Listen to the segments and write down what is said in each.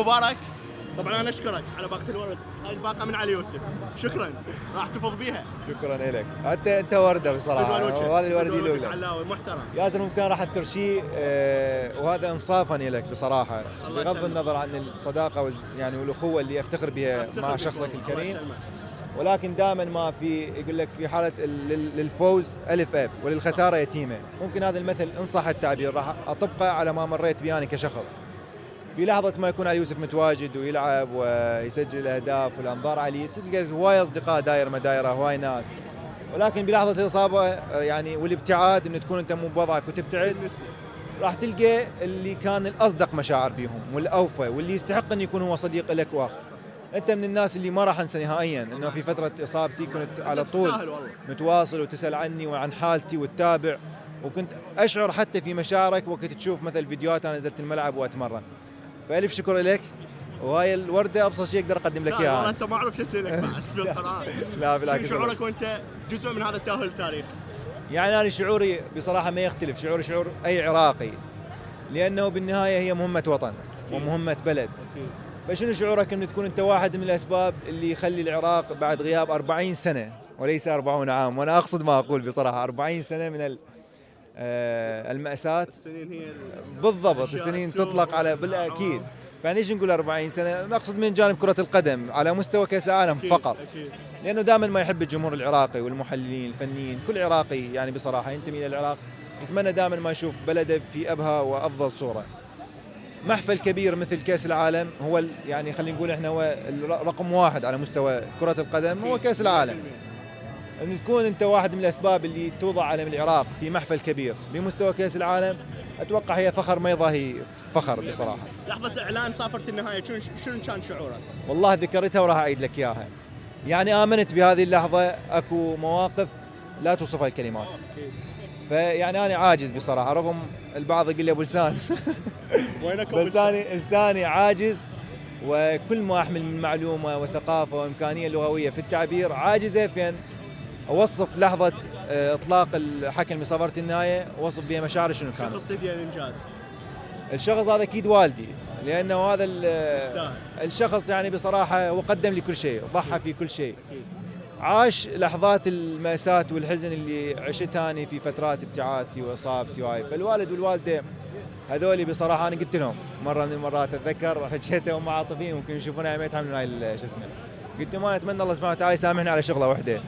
مبارك. طبعا انا اشكرك على باقه الورد، هاي الباقه من علي يوسف، شكرا، راح احتفظ بيها. شكرا لك. انت ورده بصراحه، وهذا الورد لك. علاوي محترم. ياسر ممكن راح اذكر شيء وهذا انصافا لك بصراحه، بغض النظر عن الصداقه يعني والاخوه اللي افتخر بها مع شخصك الكريم، ولكن دائما ما في يقول لك في حاله للفوز الف اب وللخساره يتيمه. ممكن هذا المثل ان صح التعبير راح اطبقه على ما مريت به انا كشخص. في لحظة ما يكون علي يوسف متواجد ويلعب ويسجل الأهداف والأنظار عليه، تلقى هواي أصدقاء داير ما دايرة، هواي ناس، ولكن بلحظة الإصابة يعني والابتعاد، إن تكون أنت مو بوضعك وتبتعد، راح تلقى اللي كان الأصدق مشاعر بيهم والأوفى واللي يستحق أن يكون هو صديق لك وأخ. أنت من الناس اللي ما راح أنسى نهائيا إنه في فترة إصابتي كنت على طول متواصل وتسأل عني وعن حالتي وتتابع، وكنت أشعر حتى في مشاعرك وقت تشوف مثل فيديوهات أنا نزلت الملعب وأتمرن. فألف شكر لك، وهاي الوردة أبسط شيء أقدر أقدم لك إياها. والله أنت ما أعرف شو أسوي لك بعد في القناة. لا بالعكس. شو شعورك وأنت جزء من هذا التأهل التاريخي؟ يعني أنا شعوري بصراحة ما يختلف، شعور أي عراقي، لأنه بالنهاية هي مهمة وطن ومهمة بلد. فشنو شعورك أن تكون أنت واحد من الأسباب اللي يخلي العراق بعد غياب 40 سنة وليس 40 عام، وأنا أقصد ما أقول بصراحة 40 سنة من المأساة. السنين هي بالضبط، السنين تطلق على بالأكيد. فليش نقول 40 سنة؟ نقصد من جانب كرة القدم على مستوى كأس العالم فقط. لأنه دائما ما يحب الجمهور العراقي والمحللين الفنيين، كل عراقي يعني بصراحة ينتمي إلى العراق يتمنى دائما ما يشوف بلده في أبهى وأفضل صورة. محفل كبير مثل كأس العالم هو يعني خلينا نقول احنا هو رقم واحد على مستوى كرة القدم، هو كأس العالم. أن تكون أنت واحد من الأسباب اللي توضع علم العراق في محفل كبير بمستوى كأس العالم، أتوقع هي فخر ما يضاهي فخر بصراحة. لحظة إعلان صافرة النهاية شنو كان شعورك؟ والله ذكرتها وراح أعيد لك إياها. يعني آمنت بهذه اللحظة، أكو مواقف لا توصفها الكلمات. فيعني أنا عاجز بصراحة، رغم البعض يقول لي أبو لسان بس أنا إنساني عاجز، وكل ما أحمل من معلومة وثقافة وإمكانية لغوية في التعبير عاجزة فين أوصف لحظة إطلاق الحكم بصافرة النهاية، أوصف بها مشاعري شنو كانت. شخص تدي الإنجاز. الشخص هذا أكيد والدي، لأنه هذا الشخص يعني بصراحة هو قدم لي كل شيء، ضحى في كل شيء. عاش لحظات المأساة والحزن اللي عشتها أنا في فترات ابتعادتي وإصابتي وهاي. فالوالد والوالدة هذولي بصراحة أنا قلت لهم مرة من المرات، أتذكر حكيتهم مع عاطفيين ممكن يشوفونها ما يتحملون هاي شو اسمه، قلت لهم أنا أتمنى الله سبحانه وتعالى يسامحني على شغلة واحدة،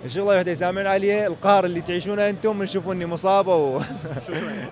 الشغلة واحدة يسامحني عليه، القهر اللي تعيشونه أنتم نشوفوني مصابة شكرا.